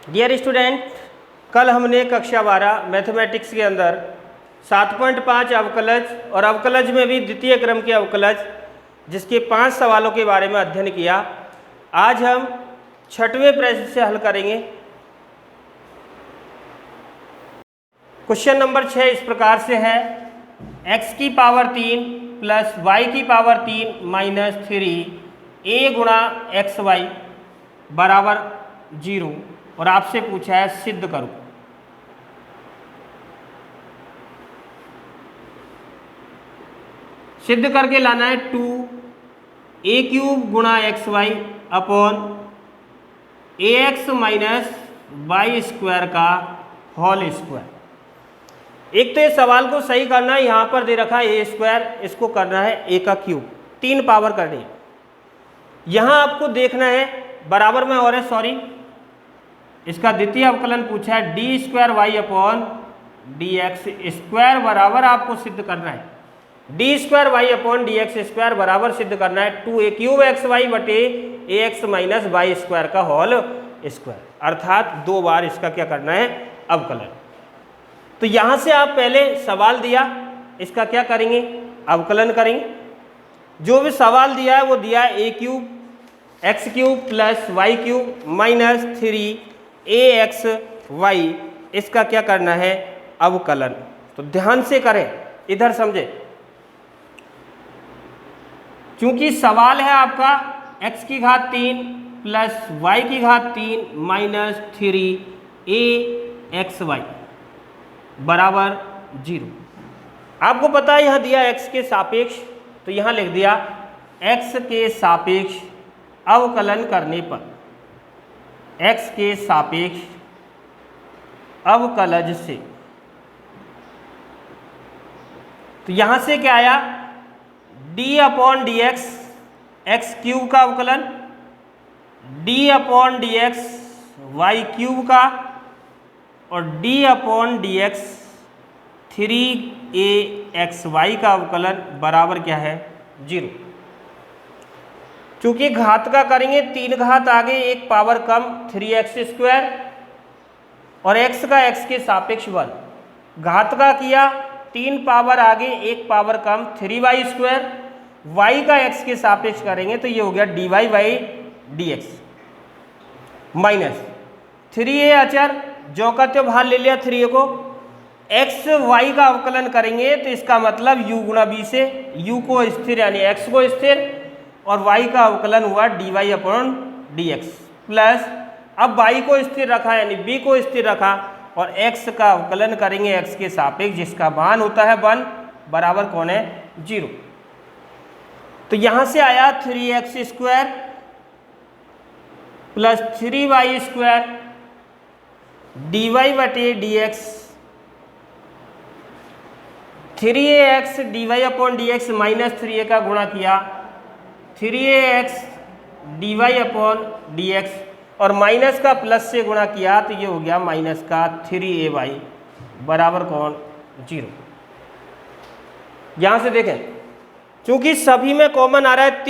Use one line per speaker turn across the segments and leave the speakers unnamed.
Dear student, कल हमने कक्षा 12 मैथमेटिक्स के अंदर 7.5 अवकलज और अवकलज में भी द्वितीय क्रम के अवकलज जिसके 5 सवालों के बारे में अध्ययन किया। आज हम 6वें प्रश्न से हल करेंगे। क्वेश्चन नंबर 6 इस प्रकार से है, x की पावर 3 प्लस y की पावर 3 माइनस 3 a गुणा एक्स वाई बराबर 0 और आपसे पूछा है सिद्ध करो। सिद्ध करके लाना है 2a³ गुणा x y upon ax minus y square का होल स्क्वायर। एक तो ये सवाल को सही करना है, यहाँ पर दे रखा है ए स्क्वायर, इसको करना है a का क्यूब, 3 पावर करनी है। यहाँ आपको देखना है बराबर में और है, सॉरी, इसका द्वितीय अवकलन पूछा है d square y upon d x square बराबर आपको सिद्ध करना है d square y upon d x square बराबर सिद्ध करना है 2a³ एक्स वाई बटे ax माइनस वाई स्क्वायर का होल स्क्वायर, अर्थात 2 बार इसका क्या करना है, अवकलन। तो यहाँ से आप पहले सवाल दिया, इसका क्या करेंगे, अवकलन करेंगे। जो भी सवाल दिया है वो दिया है a³ x³ plus y³ minus 3ax y, इसका क्या करना है, अवकलन। तो ध्यान से करें, इधर समझे, क्योंकि सवाल है आपका x की घात 3 प्लस y की घात 3 माइनस 3ax y बराबर 0। आपको पता है यहाँ दिया x के सापेक्ष, तो यहाँ लिख दिया x के सापेक्ष अवकलन करने पर, x के सापेक्ष अवकलज से। तो यहाँ से क्या आया, d upon d x x³ का अवकलन, d upon d x y³ का और d upon d x 3ax y का अवकलन बराबर क्या है, 0। चूंकि घात का करेंगे, 3 घात आगे 1 पावर कम 3x² और x का x के सापेक्ष 1, घात का किया 3 पावर आगे 1 पावर कम 3y², y का x के सापेक्ष करेंगे तो ये हो गया dy by dx minus 3a अचर जो का त्यों बाहर ले लिया 3a को, x y का अवकलन करेंगे तो इसका मतलब u गुणा b से, u को स्थिर यानी x को स्थिर और y का अवकलन हुआ dy अपॉन dx प्लस अब y को स्थिर रखा यानी b को स्थिर रखा और x का अवकलन करेंगे x के सापेक्ष जिसका मान होता है 1 बराबर कौन है, 0। तो यहाँ से आया 3x² प्लस 3y² dy बटे dx 3ax dy upon dx minus 3a का गुणा किया 3ax dy अपॉन dx और माइनस का प्लस से गुणा किया तो ये हो गया माइनस का 3ay बराबर कौन, 0। यहाँ से देखें, चूंकि सभी में कॉमन आ रहा है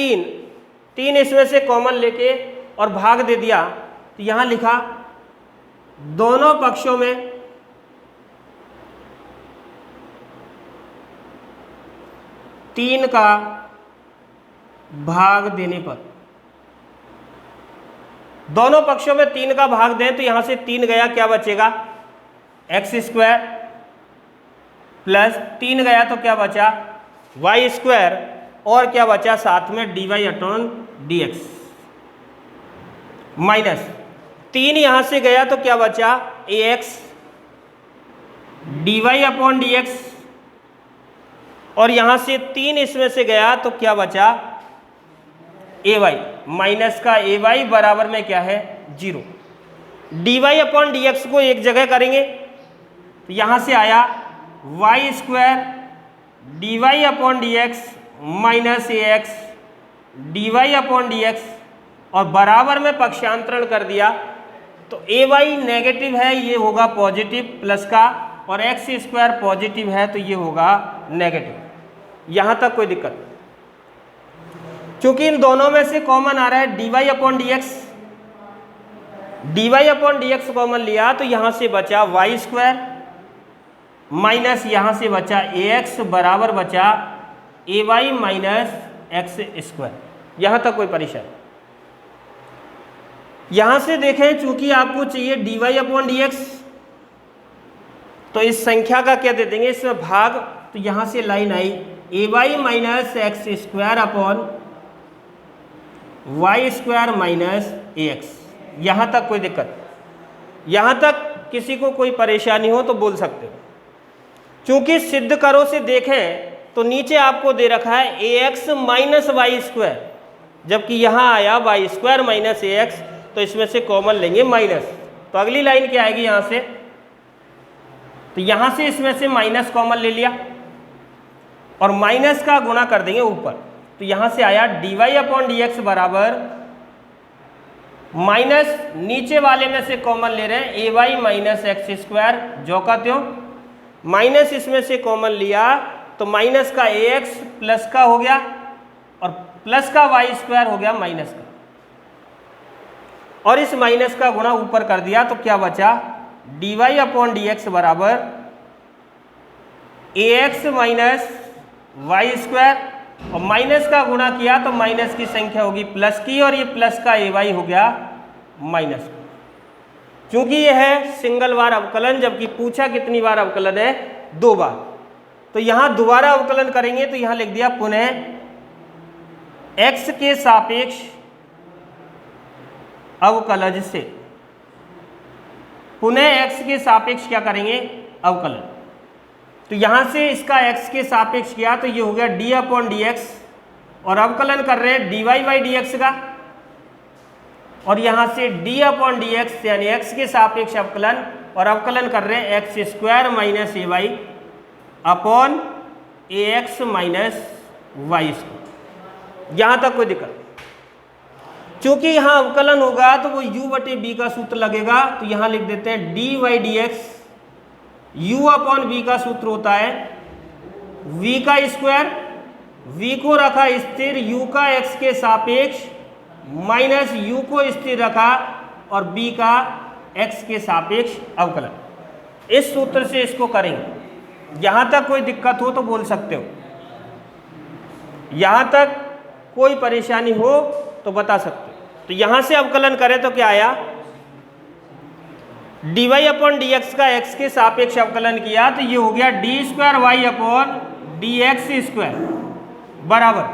3 इसमें से कॉमन लेके और भाग दे दिया तो यहाँ लिखा दोनों पक्षों में तीन का भाग देने पर, दोनों पक्षों में 3 का भाग दें तो यहाँ से 3 गया, क्या बचेगा, x² प्लस 3 गया तो क्या बचा, y² और क्या बचा साथ में dy अपॉन dx माइनस 3 यहाँ से गया तो क्या बचा, ax dy अपॉन dx और यहाँ से 3 इसमें से गया तो क्या बचा, ay माइनस का ay बराबर में क्या है, 0। dy अपॉन dx को एक जगह करेंगे तो यहाँ से आया y² dy upon dx minus ax dy upon dx और बराबर में पक्षांतरण कर दिया तो ay नेगेटिव है, ये होगा पॉजिटिव प्लस का, और x² पॉजिटिव है तो ये होगा नेगेटिव। यहाँ तक कोई दिक्कत, क्योंकि इन दोनों में से कॉमन आ रहा है dy upon dx dy upon dx common लिया तो यहाँ से बचा वाई स्क्वायर माइनस यहाँ से बचा ax बराबर बचा ay माइनस एक्स स्क्वायर। यहाँ तक कोई परेशानी? यहाँ से देखें चूंकि आपको चाहिए dy अपॉन dx, तो इस संख्या का क्या दे देंगे इसमें भाग, तो यहाँ से लाइन आई ay minus x square upon y square minus ax। यहाँ तक कोई दिक्कत? यहाँ तक किसी को कोई परेशानी हो तो बोल सकते हो। चूंकि सिद्ध करो से देखें तो नीचे आपको दे रखा है ax माइनस वाई स्क्वायर, जबकि यहाँ आया वाई स्क्वायर माइनस ax, तो इसमें से कॉमन लेंगे माइनस, तो अगली लाइन क्या आएगी यहाँ से, तो यहाँ से इसमें से माइनस कॉमन ले लिया और माइनस का गुणा कर देंगे ऊपर, तो यहाँ से आया dy अपॉन dx बराबर माइनस नीचे वाले में से कॉमन ले रहे हैं ay माइनस एक्स स्क्वायर, जो का त्यों माइनस इसमें से कॉमन लिया तो माइनस का ax प्लस का हो गया और प्लस का वाई स्क्वायर हो गया माइनस का, और इस माइनस का गुणा ऊपर कर दिया तो क्या बचा dy अपॉन dx बराबर ax माइनस वाई स्क्वायर, और माइनस का गुणा किया तो माइनस की संख्या होगी प्लस की, और ये प्लस का ay हो गया माइनस का। चूंकि ये है सिंगल बार अवकलन, जबकि पूछा कितनी बार अवकलन है, 2 बार, तो यहाँ दोबारा अवकलन करेंगे तो यहाँ लिख दिया पुनः x के सापेक्ष अवकलज से, पुनः x के सापेक्ष क्या करेंगे अवकलन, तो यहाँ से इसका x के सापेक्ष किया तो ये हो गया d अपॉन dx, और अवकलन कर रहे हैं dy बाई dx का, और यहाँ से d अपॉन dx यानी x के सापेक्ष अवकलन, और अवकलन कर रहे हैं x square minus ay upon ax minus y square. यहाँ तक कोई दिक्कत? चूंकि यहाँ अवकलन होगा तो वो u बटे b का सूत्र लगेगा, तो यहाँ लिख देते हैं dy dx u upon b का सूत्र होता है v का स्क्वायर, v को रखा स्थिर, u का x के सापेक्ष माइनस u को स्थिर रखा और b का x के सापेक्ष अवकलन। इस सूत्र से इसको करेंगे। यहाँ तक कोई दिक्कत हो तो बोल सकते हो, यहाँ तक कोई परेशानी हो तो बता सकते हो। तो यहाँ से अवकलन करें तो क्या आया, dy अपॉन dx का x के सापेक्ष अवकलन किया तो ये हो गया d square y upon d x square बराबर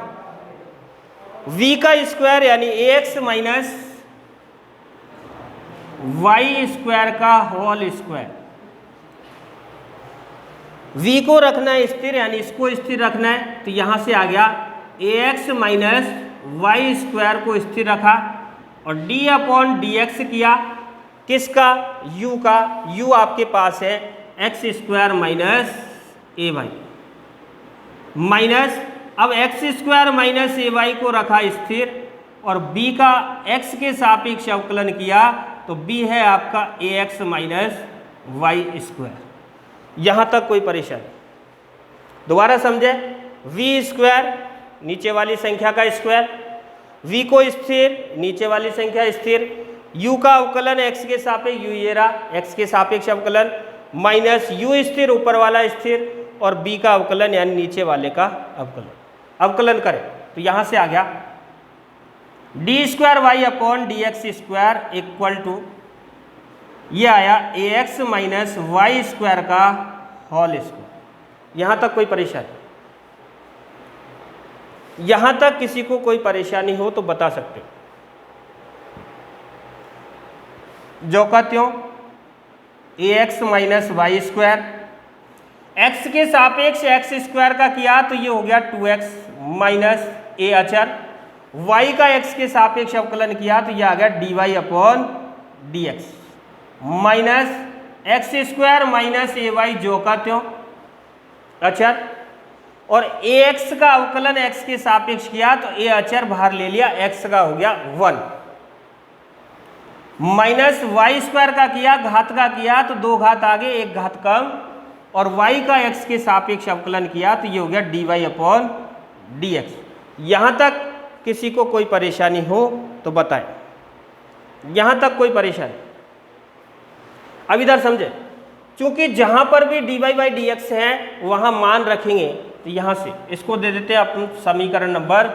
v का स्क्वायर यानी ax माइनस वाई स्क्वायर का होल स्क्वायर। v को रखना है स्थिर यानी इसको स्थिर रखना है, तो यहाँ से आ गया ax माइनस वाई स्क्वायर को स्थिर रखा और d अपॉन डी एक्स किया किसका, u का, u आपके पास है x square minus a Y minus, अब x square minus a Y को रखा स्थिर और b का x के सापेक्ष अवकलन किया तो b है आपका ax माइनस वाई स्क्वायर। यहाँ तक कोई परेशानी? दोबारा समझे, v स्क्वायर नीचे वाली संख्या का स्क्वायर, v को स्थिर नीचे वाली संख्या स्थिर, u का अवकलन x के सापेक्ष, u ये रहा x के सापेक्ष अवकलन माइनस u स्थिर ऊपर वाला स्थिर और b का अवकलन यानी नीचे वाले का अवकलन। अवकलन करें तो यहाँ से आ गया d square y upon d x square equal to ये आया a x minus y square का होल स्क्वायर। यहाँ तक कोई परेशानी? यहाँ तक किसी को कोई परेशानी हो तो बता सकते हो। जो का त्यों a x minus y square, x के सापेक्ष एक्स स्क्वायर का किया तो ये हो गया 2x माइनस ए अचर, y का x के सापेक्ष अवकलन किया तो ये आ गया dy upon d x minus x square minus a y जो का त्यों अचर, और ax का अवकलन x के सापेक्ष किया तो ए अचर बाहर ले लिया, x का हो गया 1 माइनस वाई स्क्वायर का किया घात का किया तो 2 घात आगे 1 घात कम, और y का x के सापेक्ष अवकलन किया तो ये हो गया dy अपॉन डी एक्स। यहाँ तक किसी को कोई परेशानी हो तो बताएं। यहाँ तक कोई परेशानी? अब इधर समझे, क्योंकि जहाँ पर भी dy बाई डी एक्स है वहाँ मान रखेंगे, तो यहाँ से इसको दे देते हैं अपन समीकरण नंबर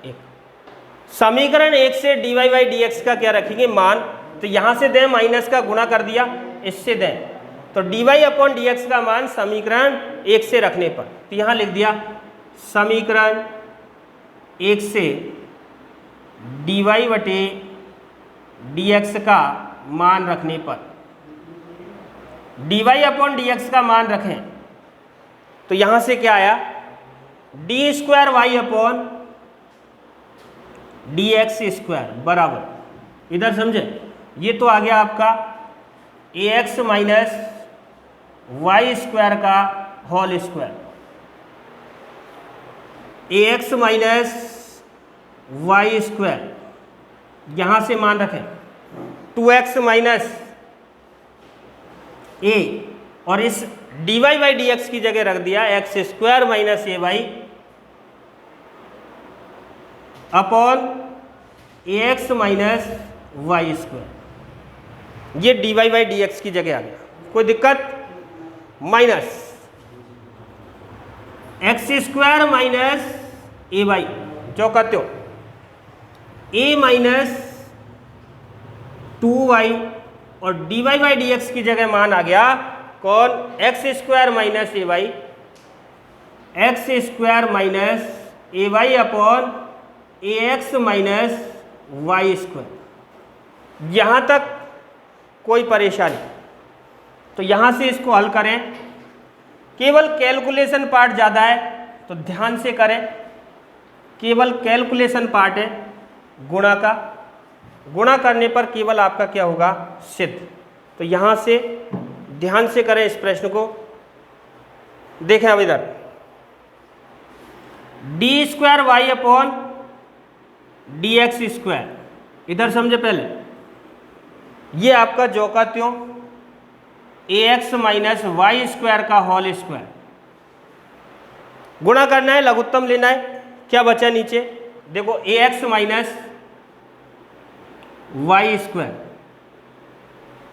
1। समीकरण 1 से dy बाई डी एक्स का क्या रखेंगे? मान। तो यहाँ से दें, माइनस का गुणा कर दिया, इससे दें, तो dy अपॉन डी एक्स का मान समीकरण 1 से रखने पर, तो यहाँ लिख दिया समीकरण 1 से dy बटे डी एक्स का मान रखने पर, dy अपॉन डी एक्स का मान रखें तो यहाँ से क्या आया? D square y upon d x square बराबर, इधर समझे, ये तो आ गया आपका a x minus y square का whole square, a x minus y square, यहाँ से मान रखें 2x माइनस ए, और इस dy बाई डी एक्स की जगह रख दिया x square minus a Y upon a x minus y square, ये dy बाई डी एक्स की जगह आ गया, कोई दिक्कत? Minus x square minus a y, जो कहते हो ए माइनस 2y, और dy बाई डी एक्स की जगह मान आ गया कौन? X square minus a Y, x square minus a Y upon a x minus y square. यहाँ तक कोई परेशानी? तो यहाँ से इसको हल करें, केवल कैलकुलेशन पार्ट ज़्यादा है तो ध्यान से करें, केवल कैलकुलेशन पार्ट है गुणा का, गुणा करने पर केवल आपका क्या होगा? सिद्ध। तो यहाँ से ध्यान से करें इस प्रश्न को। देखें अब इधर d square y upon d x square, इधर समझे पहले, ये आपका जो का त्यों a x minus y square का होल स्क्वायर, गुणा करना है, लघुत्तम लेना है। क्या बचा नीचे? देखो ए एक्स माइनस वाई स्क्वायर,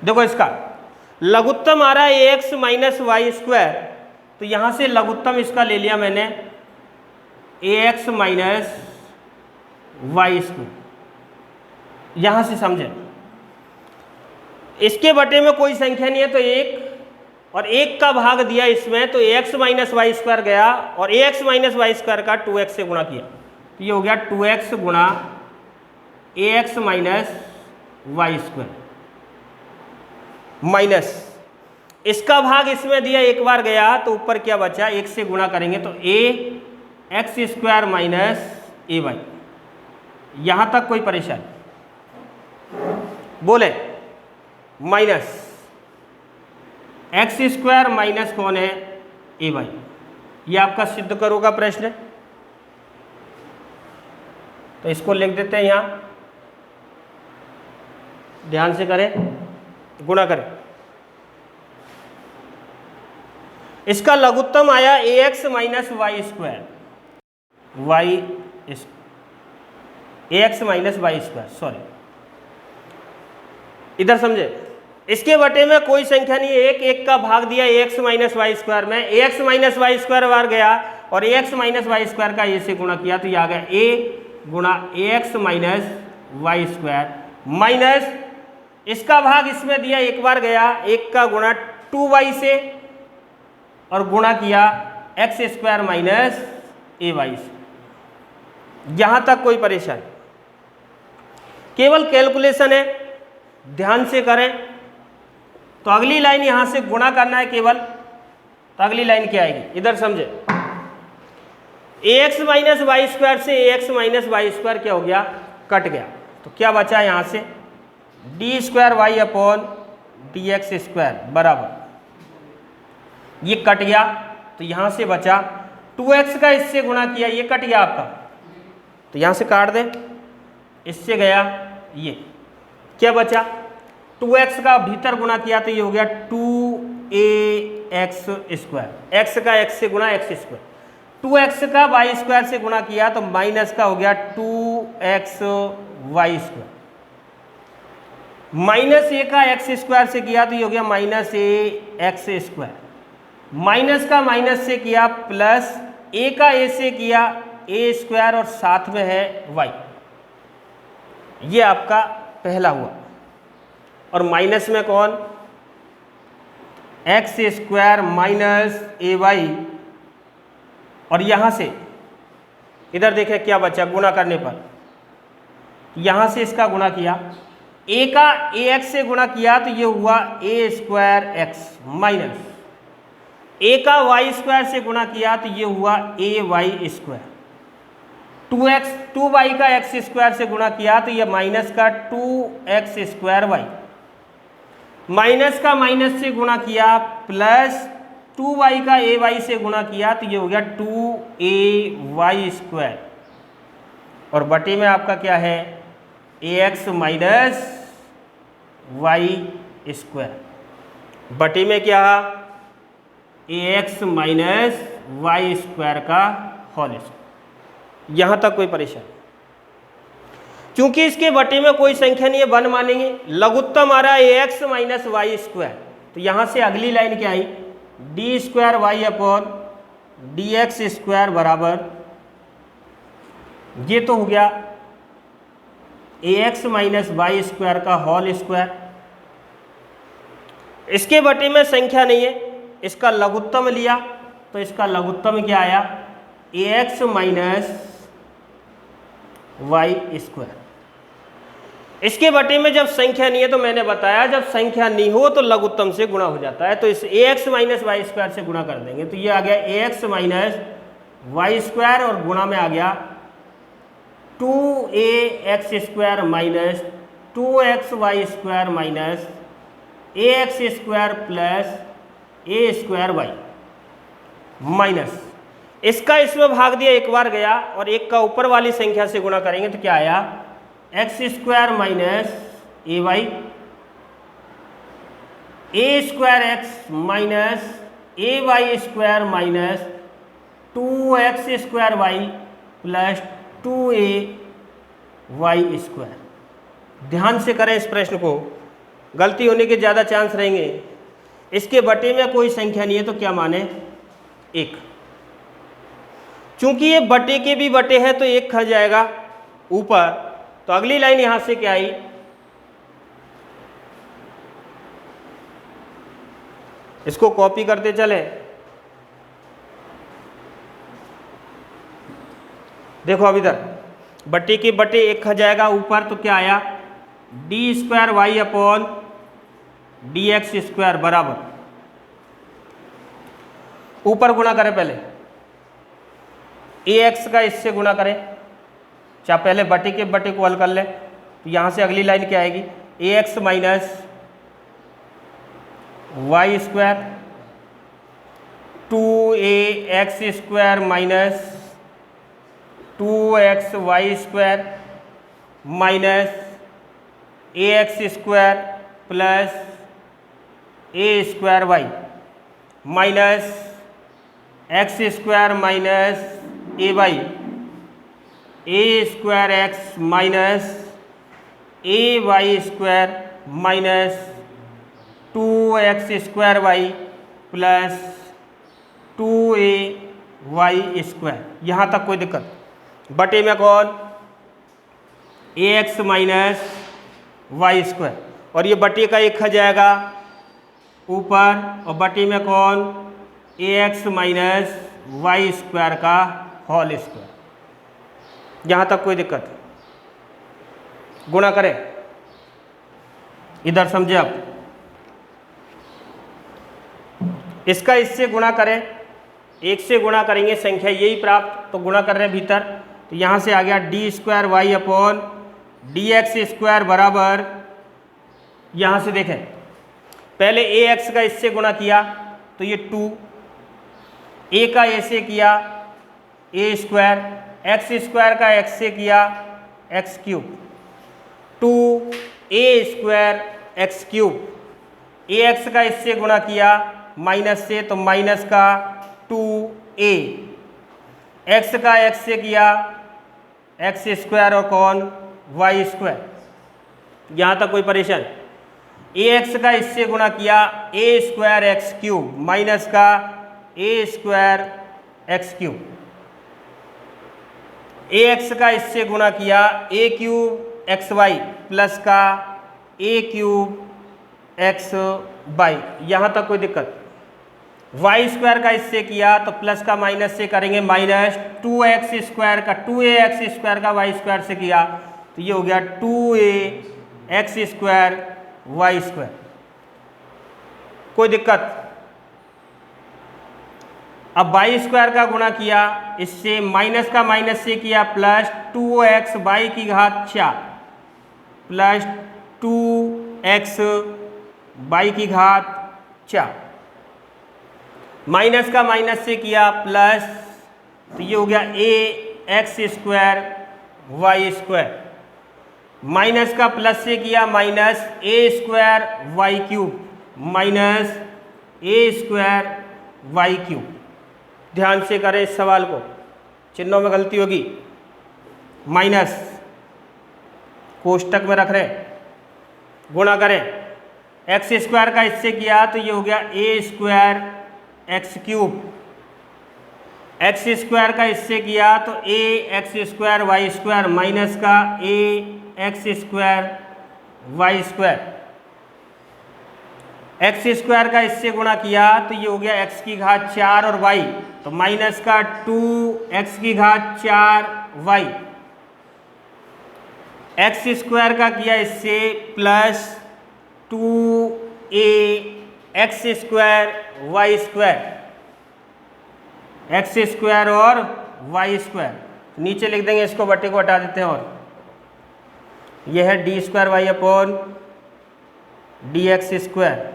देखो इसका लघुत्तम आ रहा है ए एक्स माइनस वाई स्क्वायर, तो यहाँ से लघुत्तम इसका ले लिया मैंने ए एक्स माइनस वाई स्क्वायर। यहाँ से समझे, इसके बटे में कोई संख्या नहीं है तो 1, और 1 का भाग दिया इसमें, तो a x minus y square गया, और a x minus y square का 2x से गुणा किया, तो ये हो गया 2x गुणा a x minus y square, minus इसका भाग इसमें दिया, एक बार गया तो ऊपर क्या बचा? 1 से गुणा करेंगे तो a x square minus a Y. यहाँ तक कोई परेशानी? बोले माइनस एक्स स्क्वायर माइनस कौन है? ए वाई। ये आपका सिद्ध करो का प्रश्न है, तो इसको लिख देते हैं यहाँ, ध्यान से करें, गुणा करें। इसका लघुत्तम आया a x minus y square, y a x minus y square, sorry, इधर समझे, इसके बटे में कोई संख्या नहीं है, 1 का भाग दिया a x minus y square में, a x minus y square बार गया और a x minus y square का ए से गुणा किया, तो ये आ गया ए गुणा a x minus y square, minus इसका भाग इसमें दिया, एक बार गया, 1 का गुणा 2y से और गुणा किया x square minus a Y से। यहाँ तक कोई परेशानी? केवल कैलकुलेशन है, ध्यान से करें। तो अगली लाइन यहाँ से गुणा करना है केवल, तो अगली लाइन क्या आएगी? इधर समझे, ए एक्स माइनस वाई स्क्वायर से ए एक्स माइनस वाई स्क्वायर क्या हो गया? कट गया। तो क्या बचा यहाँ से? D square y upon d x square बराबर, ये कट गया, तो यहाँ से बचा 2x का इससे गुणा किया, ये कट गया आपका, तो यहाँ से काट दें, इससे गया ये, क्या बचा? 2x का भीतर गुणा किया तो ये हो गया 2ax स्क्वायर, x का x से गुणा x स्क्वायर, 2x का y स्क्वायर से गुणा किया तो माइनस का हो गया 2x y स्क्वायर। माइनस ए का एक्स स्क्वायर से किया तो ये हो गया माइनस ए एक्स स्क्वायर, माइनस का माइनस से किया प्लस ए का ए से किया ए स्क्वायर और साथ में है वाई, ये आपका पहला हुआ। और माइनस में कौन, x square minus a Y, और यहाँ से इधर देखें क्या बचा, गुणा करने पर यहाँ से इसका गुणा किया, ए का ए एक्स से गुणा किया तो ये हुआ ए स्क्वायर एक्स माइनस ए का वाई स्क्वायर से गुणा किया तो ये हुआ ए वाई स्क्वायर, 2 वाई का एक्स स्क्वायर से गुणा किया तो ये माइनस का 2x स्क्वायर वाई, माइनस का माइनस से गुणा किया प्लस 2y का ए वाई से गुणा किया तो ये हो गया 2ay स्क्वायर, और बटे में आपका क्या है ax माइनस वाई स्क्वायर, बटे में क्या ax माइनस वाई स्क्वायर का होल स्क्वायर। यहाँ तक कोई परेशानी, चूंकि इसके बटे में कोई संख्या नहीं है, 1 मानेंगे, लघुत्तम आ रहा है ax माइनस वाई स्क्वायर, तो यहाँ से अगली लाइन क्या आई, d square y upon d x square बराबर, ये तो हो गया ax माइनस वाई स्क्वायर का होल स्क्वायर। इसके बटे में संख्या नहीं है, इसका लघुत्तम लिया तो इसका लघुत्तम क्या आया, ax माइनस वाई स्क्वायर। इसके बटे में जब संख्या नहीं है तो मैंने बताया जब संख्या नहीं हो तो लघुत्तम से गुणा हो जाता है, तो इस ax माइनस वाई स्क्वायर से गुणा कर देंगे तो ये आ गया ax माइनस वाई स्क्वायर, और गुणा में आ गया 2ax square minus 2x y square minus ax square plus a square y minus, इसका इसमें भाग दिया, एक बार गया, और एक का ऊपर वाली संख्या से गुणा करेंगे तो क्या आया, x square minus a y, a square x minus a y square minus 2x square y plus 2a y square. ध्यान से करें इस प्रश्न को, गलती होने के ज़्यादा चांस रहेंगे। इसके बटे में कोई संख्या नहीं है तो क्या माने, 1, चूंकि ये बटे के भी बटे है तो 1 खा जाएगा ऊपर, तो अगली लाइन यहां से क्या आई, इसको कॉपी करते चले, देखो अब इधर बटे के बटे 1 खा जाएगा ऊपर, तो क्या आया, d square y upon d x square बराबर, ऊपर गुणा करें पहले, ए एक्स का इससे गुणा करें, चाहे पहले बटे के बटे को हल कर ले, तो यहाँ से अगली लाइन क्या आएगी, a x minus y square 2ax square minus 2x y square minus ax square plus a square y minus x square minus a y, a square x minus a y square minus 2x square y plus 2a y square. यहाँ तक कोई दिक्कत, बटे में कौन, ax minus y square, और ये बटे का 1 खा जाएगा ऊपर, और बटे में कौन, ax माइनस वाई स्क्वायर का होल स्क्वायर। यहाँ तक कोई दिक्कत, गुणा करें, इधर समझे आप, इसका इससे गुणा करें, 1 से गुणा करेंगे संख्या यही प्राप्त, तो गुणा कर रहे हैं भीतर, तो यहाँ से आ गया d square y upon d x square बराबर, यहाँ से देखें पहले ए एक्स का इससे गुणा किया तो ये 2, ए का ए से किया ए स्क्वायर, एक्स स्क्वायर का एक्स से किया x cube, 2a square x cube, a x का इससे गुणा किया माइनस से तो माइनस का 2a, एक्स का एक्स से किया एक्स स्क्वायर और कौन वाई स्क्वायर। यहाँ तक कोई परेशानी, ए एक्स का इससे गुणा किया a square x cube minus का a square x cube, a x का इससे गुणा किया ए क्यूब एक्स वाई प्लस का ए क्यूब एक्स वाई, यहाँ तक कोई दिक्कत। वाई स्क्वायर का इससे किया तो प्लस का माइनस से करेंगे माइनस 2x स्क्वायर का 2ax स्क्वायर का वाई स्क्वायर से किया तो ये हो गया 2ax स्क्वायर वाई स्क्वायर, कोई दिक्कत। अब वाई स्क्वायर का गुणा किया इससे माइनस का माइनस से किया प्लस 2x वाई की घात 4 प्लस 2x वाई की घात 4, माइनस का माइनस से किया प्लस तो ये हो गया a x square y square, minus का प्लस से किया minus a square y cube minus a square y cube. ध्यान से करें इस सवाल को, चिन्हों में गलती होगी, माइनस कोष्टक में रख रहे, गुणा करें एक्स स्क्वायर का इससे किया तो ये हो गया a square x cube, x square का इससे किया तो a x square y square minus का a x square y square, x square का इससे गुणा किया तो ये हो गया एक्स की घात 4 और वाई तो माइनस का 2x की घात 4 वाई, एक्स स्क्वायर का किया इससे plus 2a x square y square, x square और वाई स्क्वायर, नीचे लिख देंगे इसको, बटे को हटा देते हैं और यह है d square y upon d x square.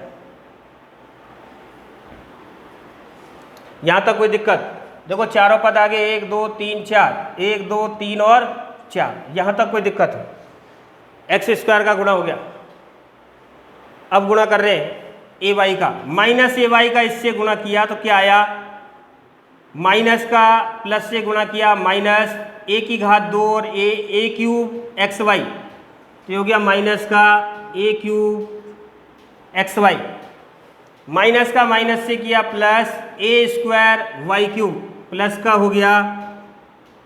यहाँ तक कोई दिक्कत? देखो चारों पद आगे 1 2 3 4, 1 2 3 और 4, यहाँ तक कोई दिक्कत है। एक्स स्क्वायर का गुणा हो गया, अब गुणा कर रहे हैं ए वाई का, माइनस ए वाई का इससे गुणा किया तो क्या आया, माइनस का प्लस से गुणा किया माइनस ए की घात 2 और ए क्यूब एक्स वाई तो ये हो गया माइनस का ए क्यूब एक्स वाई, माइनस का माइनस से किया plus a square y cube plus का हो गया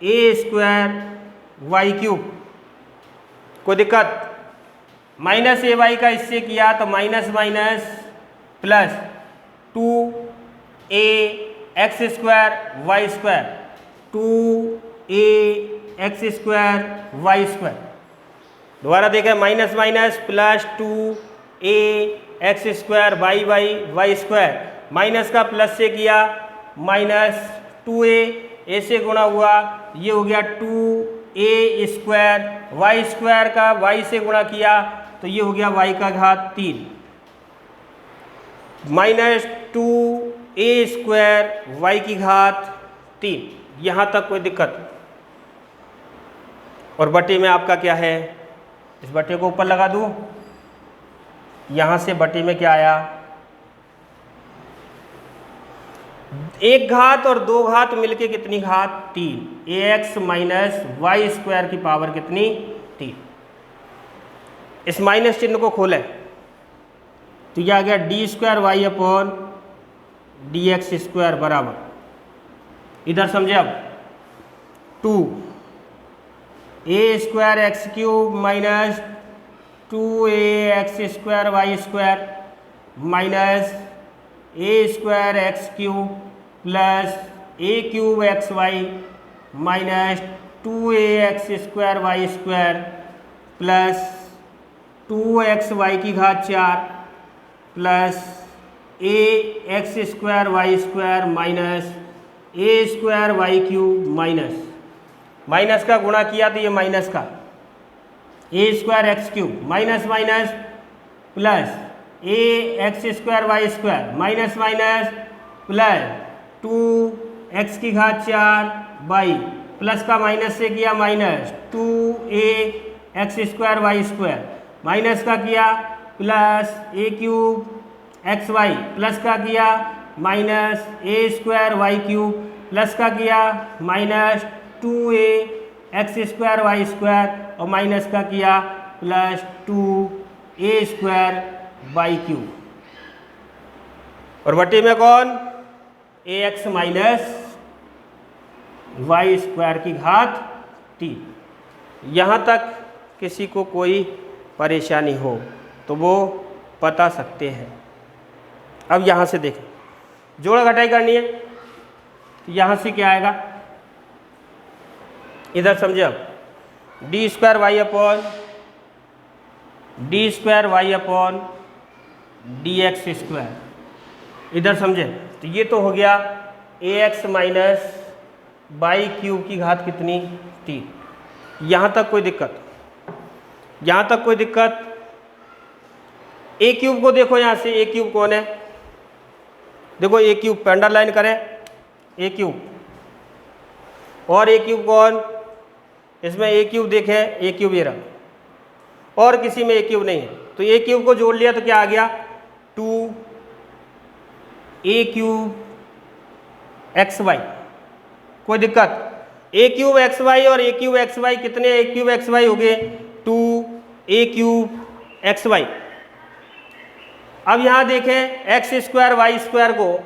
ए स्क्वायर वाई क्यूब, कोई दिक्कत। माइनस ए वाई का इससे किया तो minus minus plus 2a x square y square 2a x square y square, दोबारा देखें minus minus plus 2a x square y y y square, minus का plus से किया माइनस 2a ए से गुणा हुआ ये हो गया 2a स्क्वायर, वाई स्क्वायर का वाई से गुणा किया तो ये हो गया वाई का घात 3 माइनस 2a स्क्वायर वाई की घात 3, यहाँ तक कोई दिक्कत? और बटे में आपका क्या है, इस बटे को ऊपर लगा दूँ, यहाँ से बटे में क्या आया, एक घात और 2 घात मिलके कितनी घात 3, ax माइनस वाई स्क्वायर की पावर कितनी 3। इस माइनस चिन्ह को खोलें तो यह आ गया d square y upon d x square बराबर, इधर समझे अब 2a square x cube minus 2a x square y square minus a square x cube plus a cube x y minus 2a x square y square plus 2x y की घात 4 plus a x square y square minus a square y cube minus, minus का गुणा किया तो ये minus का a square x cube minus minus plus a x square y square minus minus plus 2x की घात 4 वाई प्लस का minus से किया minus 2a x square y square minus का किया plus a cube x y plus का किया minus a square y cube plus का किया minus 2a x square y square और माइनस का किया plus 2a square y cube, और बटे में कौन, ए एक्स माइनस वाई स्क्वायर की घात 3। यहाँ तक किसी को कोई परेशानी हो तो वो बता सकते हैं। अब यहाँ से देखें, जोड़ घटाई करनी है, तो यहाँ से क्या आएगा, इधर समझे अब, d square y upon d x square, इधर समझे, तो ये तो हो गया a x minus y cube की घात कितनी, 3। यहाँ तक कोई दिक्कत, यहाँ तक कोई दिक्कत। ए क्यूब को देखो, यहाँ से ए क्यूब कौन है, देखो ए क्यूब पे अंडरलाइन करें, ए क्यूब, और ए क्यूब कौन, इसमें ए क्यूब देखें, ए क्यूब ये रहा, और किसी में ए क्यूब नहीं है, तो ए क्यूब को जोड़ लिया तो क्या आ गया, 2 ए क्यूब एक्स वाई। कोई दिक्कत, ए क्यूब एक्स वाई और ए क्यूब एक्स वाई कितने, ए क्यूब एक्स वाई हो गए 2 ए क्यूब एक्स वाई। अब यहाँ देखें एक्स स्क्वायर वाई स्क्वायर को,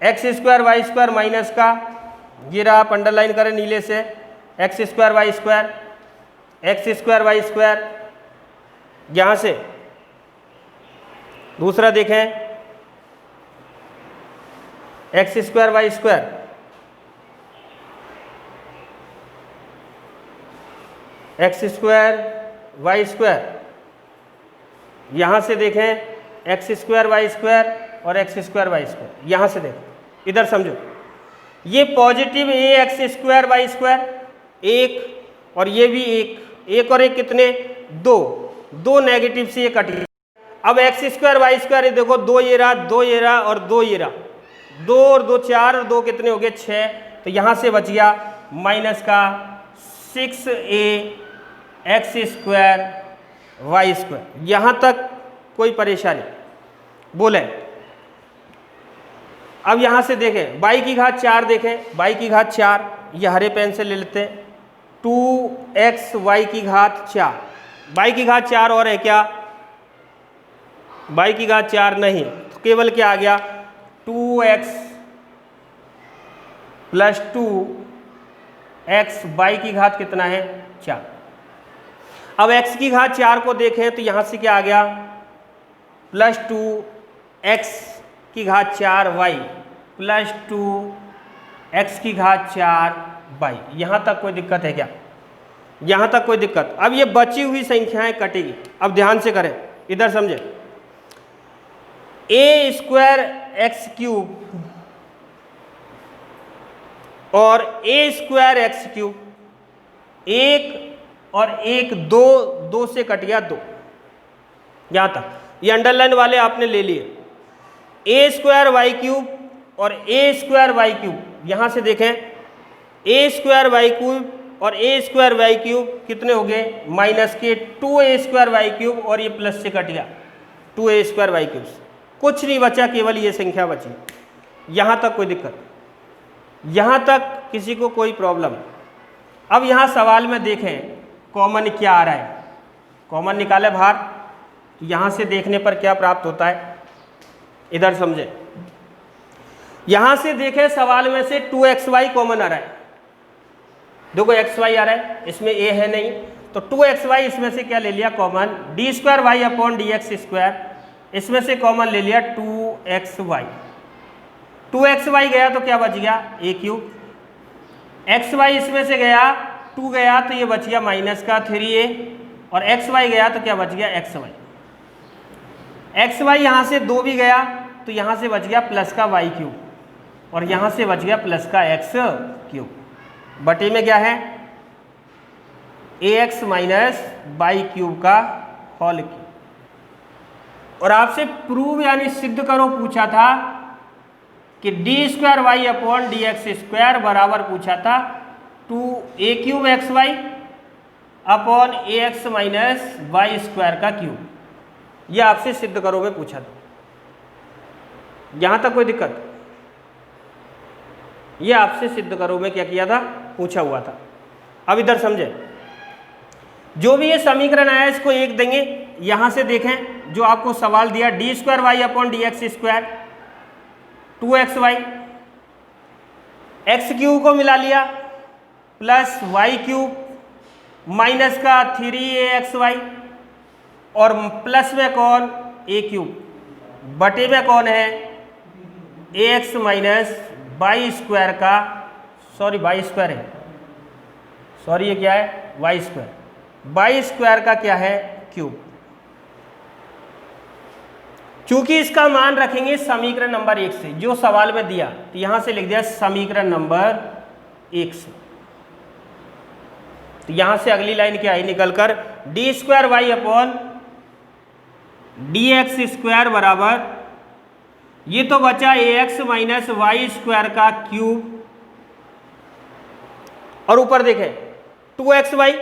x square y square minus का, ये रहा, आप अंडरलाइन करें नीले से, x square y square, x square y square, यहाँ से दूसरा देखें x square y square, x square y square, यहाँ से देखें एक्स स्क्वायर वाई स्क्वायर और एक्स स्क्वायर वाई स्क्वायर, यहाँ से देखें, इधर समझो, ये positive a x square y square एक, और ये भी एक और एक कितने, 2 नेगेटिव से ये कट गया। अब एक्स स्क्वायर वाई स्क्वायर देखो, 2 ये रहा, 2 ये रहा और 2 ये रहा, 2 और 2 4 और 2 कितने हो गए 6, तो यहाँ से बच गया माइनस का 6a x square y square. यहाँ तक कोई परेशानी बोले। अब यहाँ से देखें y की घात 4, देखें y की घात 4, ये हरे पेन से ले लेते हैं, 2x y की घात 4, y की घात 4 और है क्या, y की घात 4 नहीं, तो केवल क्या आ गया 2x प्लस 2x, y की घात कितना है 4। अब x की घात 4 को देखें तो यहाँ से क्या आ गया प्लस 2x की घात 4y प्लस 2x की घात 4y। यहाँ तक कोई दिक्कत है क्या, यहाँ तक कोई दिक्कत। अब ये बची हुई संख्याएं कटेगी, अब ध्यान से करें, इधर समझे, ए स्क्वायर एक्स क्यूब और ए स्क्वायर एक्स क्यूब, एक और एक 2 से कट गया 2, यहाँ तक, ये अंडरलाइन वाले आपने ले लिए। ए स्क्वायर वाई क्यूब और ए स्क्वायर वाई क्यूब, यहाँ से देखें ए स्क्वायर वाई क्यूब और ए स्क्वायर वाई क्यूब कितने हो गए माइनस के 2a स्क्वायर वाई क्यूब, और ये प्लस से कट गया 2a स्क्वायर वाई क्यूब, कुछ नहीं बचा, केवल ये संख्या बची। यहाँ तक कोई दिक्कत, यहाँ तक किसी को कोई प्रॉब्लम। अब यहाँ सवाल में देखें कॉमन क्या आ रहा है, कॉमन निकाले बाहर, तो यहाँ से देखने पर क्या प्राप्त होता है, इधर समझे, यहाँ से देखें सवाल में से 2xy कॉमन आ रहा है, देखो xy आ रहा है, इसमें a है नहीं, तो 2xy इसमें से क्या ले लिया common, d square y upon d x square, इसमें से कॉमन ले लिया 2xy। 2xy गया तो क्या बच गया a क्यूब, xy इसमें से गया 2 गया तो ये बच गया माइनस का 3a, और xy गया तो क्या बच गया xy। xy यहाँ से 2 भी गया तो यहाँ से बच गया प्लस का y क्यूब, और यहाँ से बच गया प्लस का x क्यूब, बटे में क्या है ax माइनस वाई क्यूब का होल क्यूब। और आपसे प्रूव यानी सिद्ध करो पूछा था कि d square y upon d x square बराबर पूछा था 2a cube x y upon a x minus y square का क्यूब, ये आपसे सिद्ध करो में पूछा था। यहाँ तक कोई दिक्कत, ये आपसे सिद्ध करो में क्या किया था, पूछा हुआ था। अब इधर समझे, जो भी ये समीकरण आया इसको 1 देंगे, यहाँ से देखें जो आपको सवाल दिया, d square y upon d x square 2xy, x cube को मिला लिया प्लस वाई क्यूब माइनस का 3axy और प्लस में कौन ए क्यूब बटे में कौन है ए एक्स माइनस वाई स्क्वायर का, सॉरी वाई स्क्वायर है, सॉरी ये क्या है वाई स्क्वायर, वाई स्क्वायर का क्या है क्यूब। चूंकि इसका मान रखेंगे समीकरण नंबर 1 से, जो सवाल में दिया तो यहां से लिख दिया समीकरण नंबर 1 से। तो यहां से अगली लाइन क्या है निकलकर, d square y upon d x square बराबर, ये तो बचा a x minus y square का क्यूब और ऊपर देखें 2xy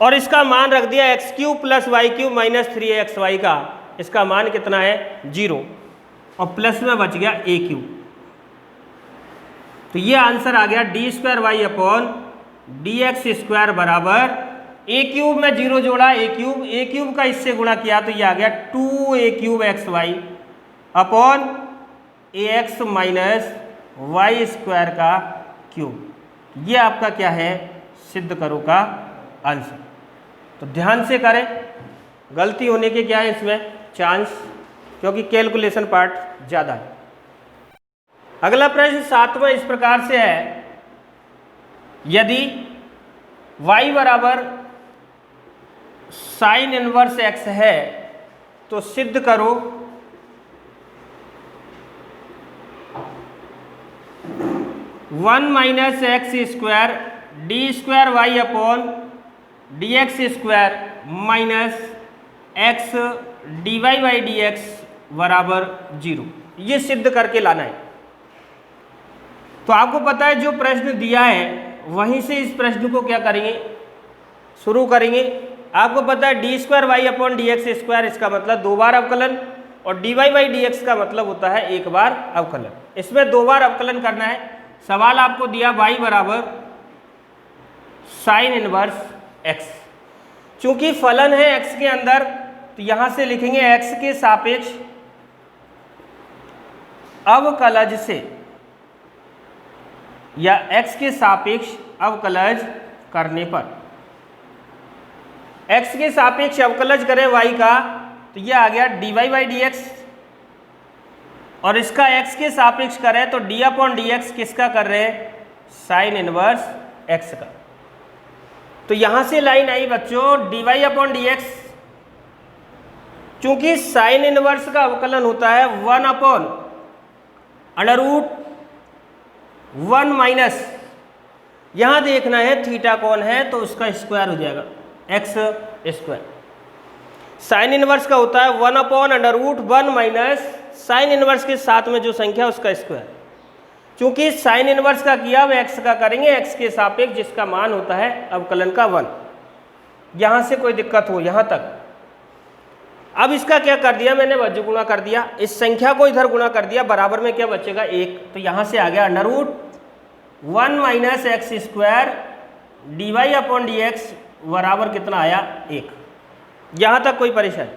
और इसका मान रख दिया x cube plus y cube minus 3axy का, इसका मान कितना है 0 और प्लस में बच गया ए क्यूब। तो ये आंसर आ गया d square y upon d x square बराबर, ए क्यूब में 0 जोड़ा ए क्यूब का इससे गुणा किया तो ये आ गया 2a³ upon a x minus y square का क्यूब। ये आपका क्या है सिद्ध करो का आंसर। तो ध्यान से करें, गलती होने के क्या है इसमें चांस, क्योंकि कैलकुलेशन पार्ट ज़्यादा है। अगला प्रश्न 7वां इस प्रकार से है, यदि y बराबर साइन इनवर्स x है तो सिद्ध करो 1 minus x square d square y upon d x square minus x d y by d x बराबर 0। ये सिद्ध करके लाना है। तो आपको पता है जो प्रश्न दिया है वहीं से इस प्रश्न को क्या करेंगे शुरू करेंगे। आपको पता है d square y upon d x square, इसका मतलब 2 बार अवकलन, और d y by d x का मतलब होता है 1 बार अवकलन। इसमें 2 बार अवकलन करना है। सवाल आपको दिया y बराबर साइन इनवर्स x, चूंकि फलन है x के अंदर तो यहां से लिखेंगे x के सापेक्ष अवकलज से, या x के सापेक्ष अवकलज करने पर, x के सापेक्ष अवकलज करें y का तो यह आ गया d y by d x, और इसका x के सापेक्ष करें तो d अपॉन डी एक्स किसका कर रहे हैं साइन इनवर्स x का। तो यहां से लाइन आई बच्चों d y upon d x, चूंकि साइन इनवर्स का अवकलन होता है 1 अपॉन अंडर रूट 1 माइनस, यहां देखना है थीटा कौन है तो उसका स्क्वायर हो जाएगा एक्स स्क्वायर। साइन इनवर्स का होता है 1 upon under root 1 minus sine inverse के साथ में जो संख्या उसका स्क्वायर। चूंकि साइन इनवर्स का किया अब एक्स का करेंगे एक्स के सापेक्ष जिसका मान होता है अवकलन का 1। यहां से कोई दिक्कत हो यहां तक। अब इसका क्या कर दिया मैंने वज्र गुणा कर दिया, इस संख्या को इधर गुणा कर दिया, बराबर में क्या बचेगा 1। तो यहां से आ गया under root 1 minus x square d y upon d x बराबर कितना आया 1। यहां तक कोई परेशानी।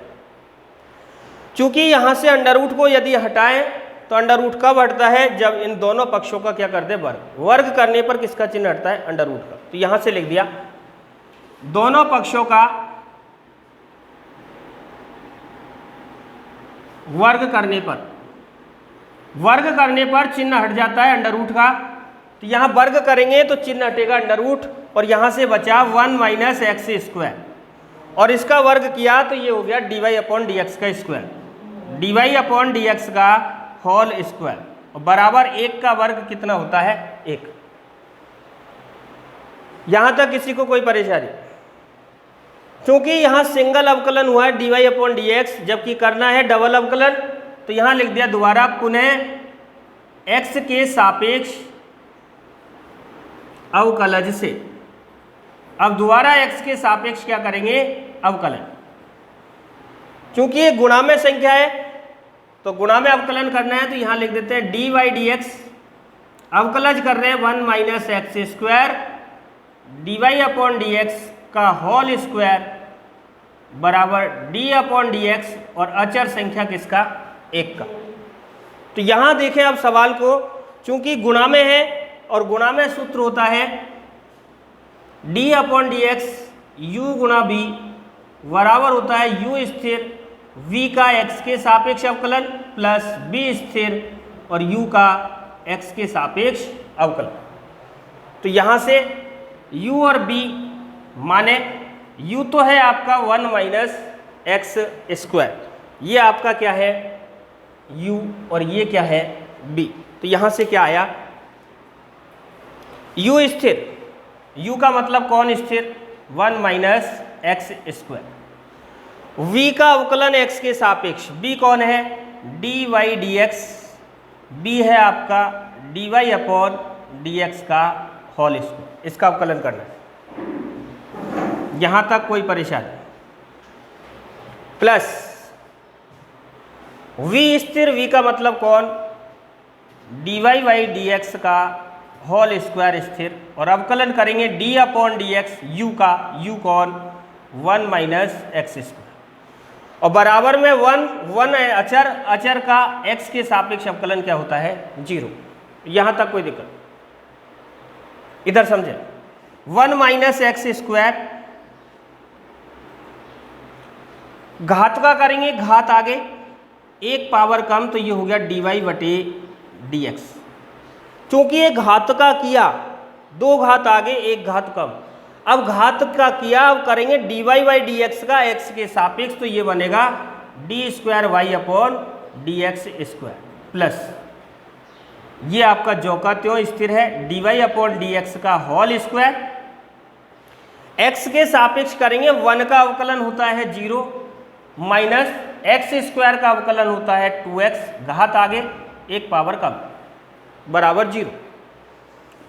चूंकि यहां से अंडर रूट को यदि हटाएं तो अंडर रूट कब हटता है जब इन दोनों पक्षों का क्या कर दे वर्ग करने पर किसका चिन्ह हटता है अंडर रूट का। तो यहां से लिख दिया दोनों पक्षों का वर्ग करने पर चिन्ह हट जाता है अंडर रूट का। तो यहां वर्ग करेंगे तो चिन्ह हटेगा अंडर रूट, और यहां से बचा 1 माइनस एक्स स्क्वायर, और इसका वर्ग किया तो ये हो गया d y upon d x का square, d y upon d x का होल स्क्वायर, और बराबर 1 का वर्ग कितना होता है 1। यहां तक किसी को कोई परेशानी? क्योंकि यहां सिंगल अवकलन हुआ है d y upon d x, जबकि करना है डबल अवकलन, तो यहां लिख दिया दोबारा पुनः एक्स के सापेक्ष अवकलज से। अब दोबारा x के सापेक्ष क्या करेंगे अवकलन, क्योंकि ये गुणा में संख्या है तो गुणा में अवकलन करना है। तो यहां लिख देते हैं डी वाई डी एक्स, अवकलज कर रहे हैं 1 minus x square d y upon d x का होल स्क्वायर बराबर d/dx और अचर संख्या किसका? 1 का। तो यहाँ देखें अब सवाल को, चूंकि गुणा में है और गुणा में सूत्र होता है d/dx u गुणा b बराबर होता है u स्थिर v का x के सापेक्ष अवकलन प्लस b स्थिर और u का x के सापेक्ष अवकलन। तो यहाँ से u और b माने u तो है आपका 1 माइनस एक्स स्क्वायर, ये आपका क्या है u और ये क्या है b। तो यहाँ से क्या आया u स्थिर, u का मतलब कौन स्थिर? 1 माइनस एक्स स्क्वायर। v का अवकलन x के सापेक्ष, b कौन है? dy/dx, b है आपका dy/dx का होल स्क्वायर, इसका अवकलन करना है। यहां तक कोई परेशानी? प्लस v स्थिर, v का मतलब कौन? dy/dx का होल स्क्वायर स्थिर, और अवकलन करेंगे d/dx u का, u कौन? 1 माइनस एक्स स्क्वायर, और बराबर में 1 है अचर, अचर का x के सापेक्ष अवकलन क्या होता है? 0। यहां तक कोई दिक्कत? इधर समझे, 1 माइनस एक्स स्क्वायर, घात का करेंगे, घात आगे, एक पावर कम, तो ये हो गया dy/dx। चूंकि ये घात का किया, 2 घात आगे 1 घात कम, अब घात का किया, अब करेंगे dy/dx का x के सापेक्ष, तो ये बनेगा d²y/dx स्क्वायर प्लस ये आपका जो का त्यों स्थिर है dy/dx का होल स्क्वायर, x के सापेक्ष करेंगे 1 का अवकलन होता है 0 माइनस एक्स स्क्वायर का अवकलन होता है 2x, घात आगे 1 पावर कम, बराबर 0।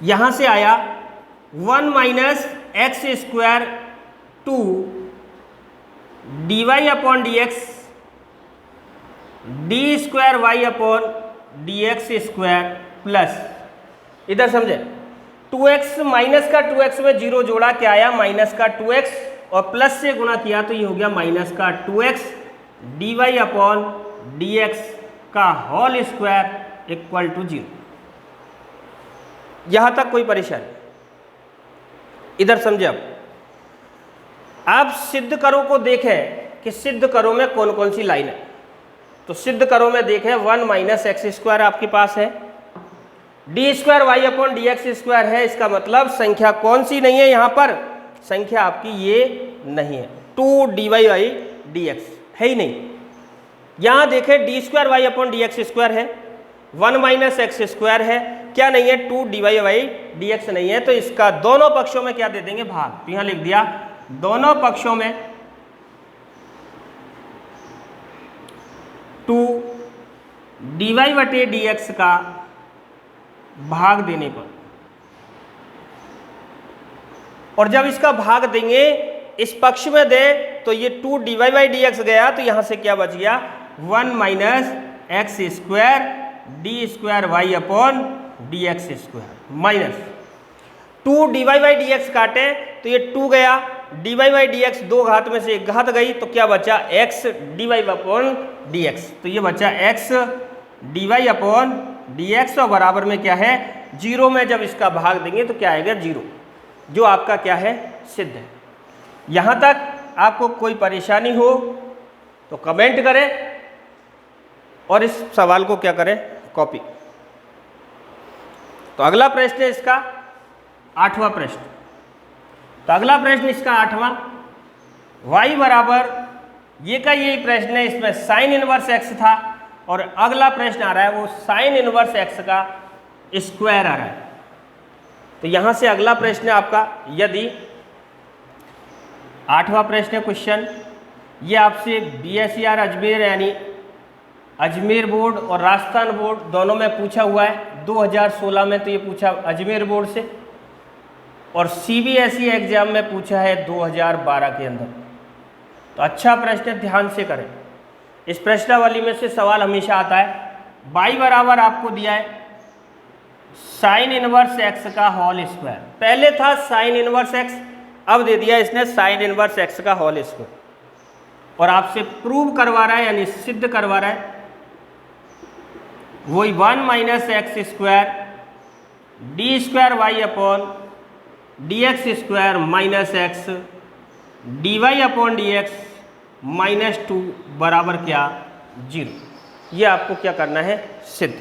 यहां से आया 1 minus x square 2 dy/dx d²y/dx square plus, इधर समझे, 2x माइनस का 2x में 0 जोड़ा, क्या आया? माइनस का 2x, और प्लस से गुणा किया तो ये हो गया माइनस का 2x dy/dx का होल स्क्वायर इक्वल टू 0। यहां तक कोई परेशानी? इधर समझे। अब सिद्ध करो को देखें कि सिद्ध करो में कौन कौन सी लाइन है। तो सिद्ध करो में देखें 1 माइनस एक्स स्क्वायर आपके पास है, d²y/dx स्क्वायर है, इसका मतलब संख्या कौन सी नहीं है? यहां पर संख्या आपकी ये नहीं है, 2 dy/dx है ही नहीं। यहां देखें d²y/dx स्क्वायर है, 1 माइनस एक्स स्क्वायर है, क्या नहीं है? 2 dy/dx नहीं है। तो इसका दोनों पक्षों में क्या दे देंगे? भाग। तो यहां लिख दिया दोनों पक्षों में 2 dy/dx का भाग देने पर, और जब इसका भाग देंगे इस पक्ष में दे तो ये 2 dy/dx गया, तो यहां से क्या बच गया? 1 minus x square d²y/dx square minus 2 dy/dx काटे तो ये 2 गया, dy/dx 2 घात में से 1 घात गई, तो क्या बचा? x dy/dx। तो ये बचा x dy/dx, और बराबर में क्या है? 0 में जब इसका भाग देंगे तो क्या आएगा? 0, जो आपका क्या है? सिद्ध है। यहां तक आपको कोई परेशानी हो तो कमेंट करें और इस सवाल को क्या करें? कॉपी। तो अगला प्रश्न है इसका 8वां प्रश्न। तो अगला प्रश्न इसका 8वां, y बराबर, ये का यही प्रश्न है, इसमें साइन इनवर्स x था, और अगला प्रश्न आ रहा है वो साइन इनवर्स x का स्क्वायर आ रहा है। तो यहां से अगला प्रश्न है आपका, यदि 8वां प्रश्न है क्वेश्चन, ये आपसे BSER अजमेर यानी अजमेर बोर्ड और राजस्थान बोर्ड दोनों में पूछा हुआ है। 2016 में तो ये पूछा अजमेर बोर्ड से, और CBSE एग्जाम में पूछा है 2012 के अंदर। तो अच्छा प्रश्न, ध्यान से करें। इस प्रश्नावली में से सवाल हमेशा आता है। y बराबर आपको दिया है साइन इनवर्स x का होल स्क्वायर, पहले था साइन इनवर्स x, अब दे दिया इसने साइन इनवर्स x का होल स्क्वायर। और आपसे प्रूव करवा रहा है यानी सिद्ध करवा रहा है, वही 1 minus x square d square y upon d x square minus x d y upon d x minus 2 बराबर क्या 0। ये आपको क्या करना है सिद्ध।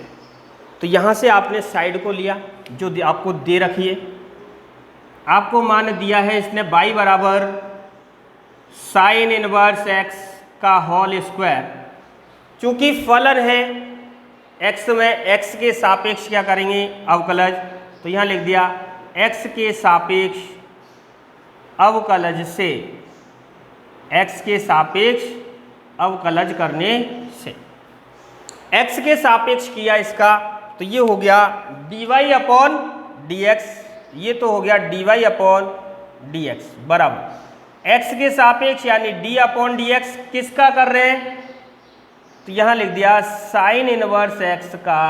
तो यहाँ से आपने साइड को लिया जो आपको दे रखी है, आपको मान दिया है इसने y बराबर साइन इनवर्स x का होल स्क्वायर। चूंकि फलन है x में x के सापेक्ष क्या करेंगे अवकलज, तो यहाँ लिख दिया x के सापेक्ष अवकलज से, x के सापेक्ष अवकलज करने से x के सापेक्ष किया इसका, तो ये हो गया dy अपॉन dx, ये तो हो गया dy अपॉन dx बराबर x के सापेक्ष यानी d अपॉन dx किसका कर रहे हैं, तो यहाँ लिख दिया साइन इनवर्स x का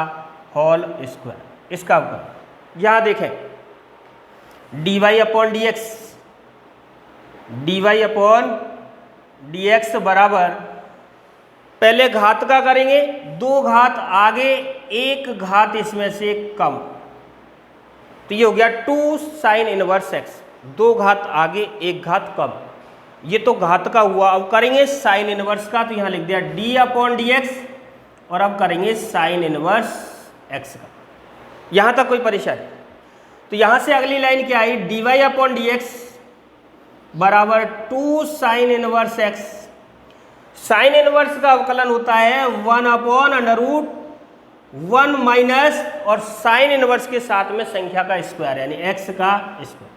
होल स्क्वायर, इसका अवकलन। यहाँ देखें dy अपॉन dx dx बराबर पहले घात का करेंगे, 2 घात आगे 1 घात इसमें से कम, तो ये हो गया 2 साइन इनवर्स x, 2 घात आगे 1 घात कम, ये तो घात का हुआ। अब करेंगे साइन इनवर्स का, तो यहाँ लिख दिया d अपॉन dx और अब करेंगे साइन इनवर्स x का। यहाँ तक कोई परेशानी? तो यहाँ से अगली लाइन क्या आई, dy अपॉन dx बराबर 2 sine inverse x। Sign inverse का अवकलन होता है 1 अपॉन अंडर रूट 1 माइनस और साइन इनवर्स के साथ में संख्या का स्क्वायर यानी x का स्क्वायर।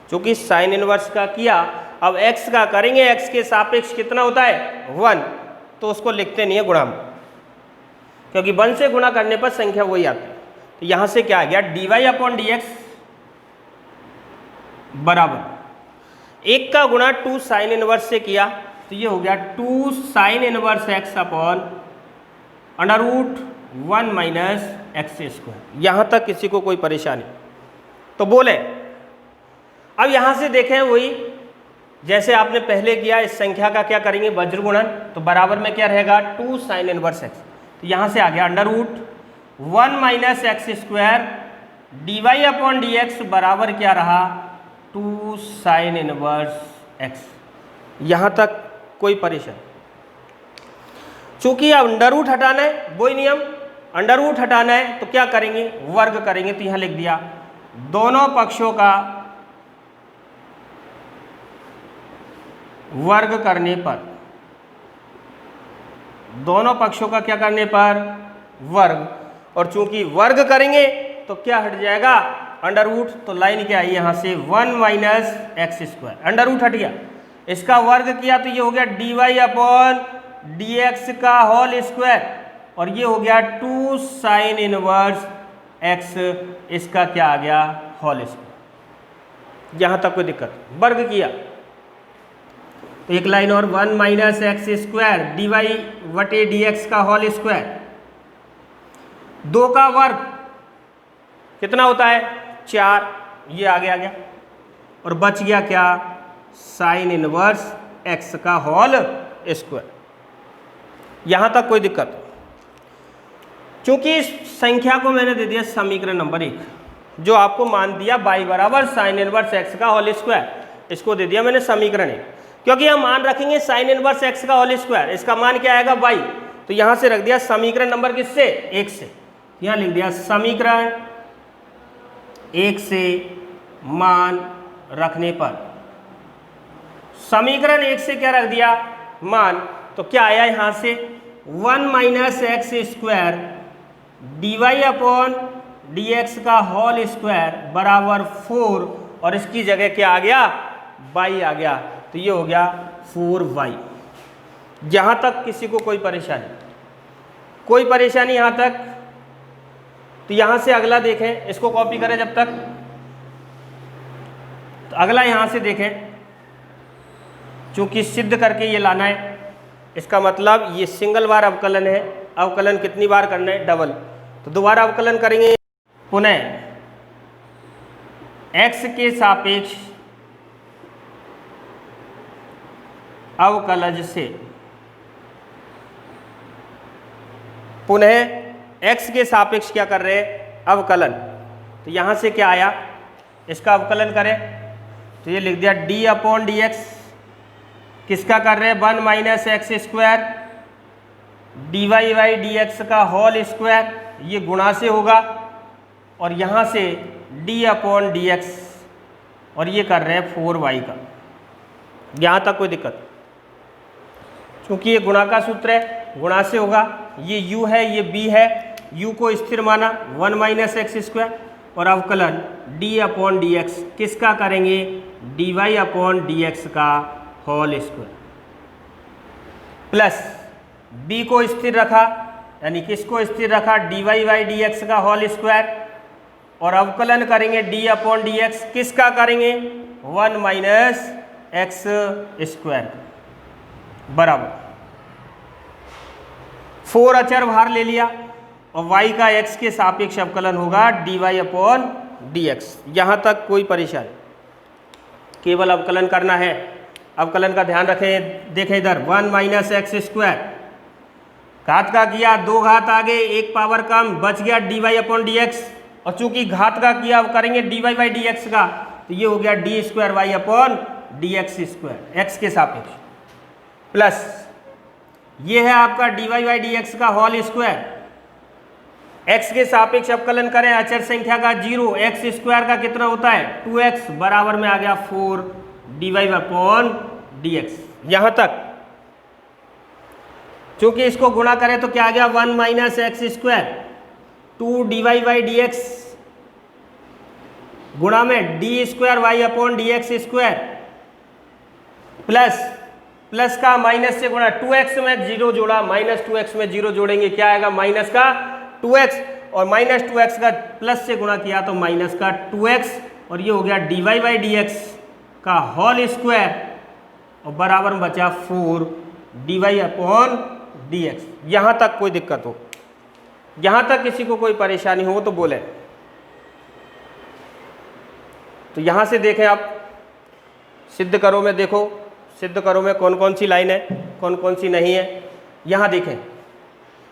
चूंकि साइन इनवर्स का किया, अब x का करेंगे, x के सापेक्ष कितना होता है 1, तो उसको लिखते नहीं है गुणा में, क्योंकि 1 से गुणा करने पर संख्या वही आती है। तो यहाँ से क्या आ गया dy अपॉन dx बराबर 1 का गुणा 2 साइन इनवर्स से किया, तो ये हो गया 2 sine inverse x upon under root 1 minus x square. यहाँ तक किसी को कोई परेशानी? तो बोले अब यहाँ से देखें वही जैसे आपने पहले किया, इस संख्या का क्या करेंगे वज्र गुणन, तो बराबर में क्या रहेगा 2 साइन इनवर्स x। तो यहाँ से आ गया under root 1 minus x square d y upon d x बराबर क्या रहा 2 साइन इनवर्स x। यहाँ तक कोई परेशानी? चूंकि अब अंडर रूट हटाना है, वही नियम, अंडर रूट हटाना है तो क्या करेंगे वर्ग करेंगे, तो यहाँ लिख दिया दोनों पक्षों का वर्ग करने पर, दोनों पक्षों का क्या करने पर वर्ग, और चूंकि वर्ग करेंगे तो क्या हट जाएगा अंडर रूट, तो लाइन क्या आई यहाँ से 1 minus x square, under root हट गया, इसका वर्ग किया तो ये हो गया d y upon d x का होल स्क्वायर, और ये हो गया 2 साइन इनवर्स एक्स, इसका क्या आ गया होल स्क्वायर। यहाँ तक कोई दिक्कत? वर्ग किया तो एक लाइन और 1 minus x square d y वटे डी एक्स का होल स्क्वायर, 2 का वर्ग कितना होता है 4, ये आगे आ गया, और बच गया क्या साइन इनवर्स एक्स का होल स्क्वायर। यहाँ तक कोई दिक्कत? चूंकि इस संख्या को मैंने दे दिया समीकरण नंबर 1, जो आपको मान दिया y बराबर साइन इनवर्स एक्स का होल स्क्वायर, इसको दे दिया मैंने समीकरण 1, क्योंकि हम मान रखेंगे साइन इनवर्स एक्स का होल स्क्वायर, इसका मान क्या आएगा y, तो यहाँ से रख दिया समीकरण नंबर किससे 1 से, यहाँ लिख दिया समीकरण 1 से मान रखने पर, समीकरण 1 से क्या रख दिया मान, तो क्या आया यहाँ से 1 minus x square d y upon d x का होल स्क्वायर बराबर 4, और इसकी जगह क्या आ गया y आ गया, तो ये हो गया 4y। यहाँ तक किसी को कोई परेशानी? कोई परेशानी यहाँ तक? तो यहाँ से अगला देखें, इसको कॉपी करें जब तक, तो अगला यहाँ से देखें, चूंकि सिद्ध करके ये लाना है, इसका मतलब ये सिंगल बार अवकलन है, अवकलन कितनी बार करना है डबल, तो दोबारा अवकलन करेंगे पुनः x के सापेक्ष अवकलज से, पुनः x के सापेक्ष क्या कर रहे हैं, अवकलन। तो यहाँ से क्या आया, इसका अवकलन करें तो ये लिख दिया d/dx, किसका कर रहे हैं, 1 माइनस एक्स स्क्वायर dy/dx का होल स्क्वायर, ये गुणा से होगा, और यहाँ से d/dx, और ये कर रहे हैं 4y का। यहाँ तक कोई दिक्कत, क्योंकि ये गुणा का सूत्र है, गुणा से होगा। ये u है, ये b है, u को स्थिर माना 1 माइनस एक्स स्क्वायर, और अवकलन d/dx किसका करेंगे, dy/dx का होल स्क्वायर, प्लस b को स्थिर रखा, यानी किसको स्थिर रखा, dy/dx का होल स्क्वायर, और अवकलन करेंगे d/dx किसका करेंगे, 1 माइनस एक्स स्क्वायर, बराबर 4 अचर बाहर ले लिया, और y का x के सापेक्ष अवकलन होगा dy/dx। यहाँ तक कोई परेशानी, केवल अवकलन करना है। अवकलन का ध्यान रखें, देखें इधर 1 माइनस एक्स स्क्वायर, घात का किया, 2 घात आगे, 1 पावर कम, बच गया dy/dx, और चूंकि घात का किया अब करेंगे dy/dx का, तो ये हो गया d²y/dx स्क्वायर, x के सापेक्ष, प्लस ये है आपका dy/dx का होल स्क्वायर, x के सापेक्ष अवकलन करें अचर संख्या का 0, x स्क्वायर का कितना होता है 2x, बराबर में आ गया 4 dy/dx। यहां तक चूंकि इसको गुणा करें तो क्या आ गया 1 माइनस एक्स स्क्वायर 2 dy/dx गुणा में d²y/dx स्क्वायर, प्लस का माइनस से गुणा, 2x में 0 जोड़ा, माइनस 2x में 0 जोड़ेंगे, क्या आएगा माइनस का 2x, और माइनस 2x का प्लस से गुणा किया तो माइनस का 2x, और ये हो गया dy/dx का होल स्क्वायर, और बराबर में बचा 4 dy/dx। यहाँ तक कोई दिक्कत हो, यहाँ तक किसी को कोई परेशानी हो तो बोले। तो यहाँ से देखें आप, सिद्ध करो में देखो, सिद्ध करो में कौन कौन सी लाइन है, कौन कौन सी नहीं है। यहाँ देखें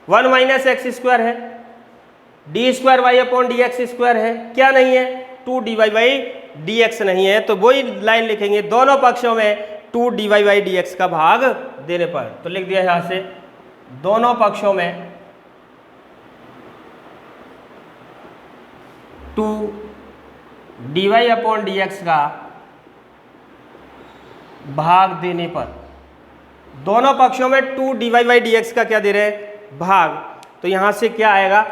1 माइनस एक्स स्क्वायर है, d²y/dx स्क्वायर है, क्या नहीं है 2 dy/dx नहीं है, तो वही लाइन लिखेंगे दोनों पक्षों में 2 dy/dx का भाग देने पर। तो लिख दिया यहाँ से दोनों पक्षों में 2 dy/dx का भाग देने पर, दोनों पक्षों में 2 dy/dx का क्या दे रहे हैं, भाग। तो यहाँ से क्या आएगा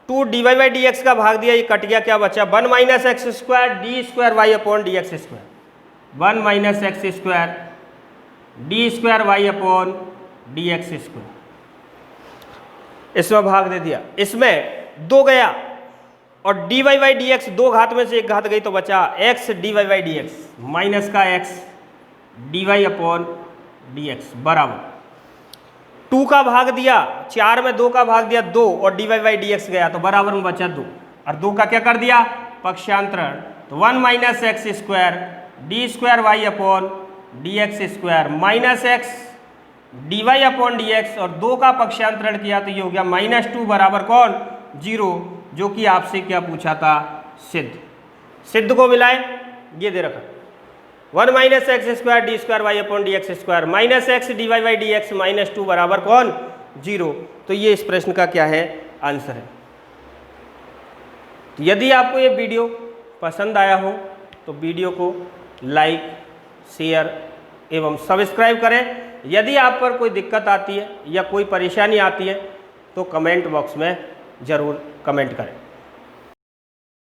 2 dy/dx का भाग दिया, ये कट गया, क्या बचा 1 minus x square d²y/dx square, 1 minus x square d²y/dx square, इसमें भाग दे दिया, इसमें 2 गया और dy/dx 2 घात में से 1 घात गई तो बचा x dy/dx माइनस का x dy/dx बराबर 2 का भाग दिया, 4 में 2 का भाग दिया 2, और dy/dx गया तो बराबर में बचा 2, और 2 का क्या कर दिया पक्षांतरण, तो 1 minus x square d²y/dx square minus x dy/dx, और 2 का पक्षांतरण किया तो ये हो गया -2 बराबर कौन 0, जो कि आपसे क्या पूछा था सिद्ध। सिद्ध को मिलाए, ये दे रखा 1 minus x square d²y/dx square minus x dy/dx -2 बराबर कौन 0। तो ये इस प्रश्न का क्या है आंसर है। तो यदि आपको ये वीडियो पसंद आया हो तो वीडियो को लाइक, शेयर एवं सब्सक्राइब करें। यदि आप पर कोई दिक्कत आती है या कोई परेशानी आती है तो कमेंट बॉक्स में ज़रूर कमेंट करें।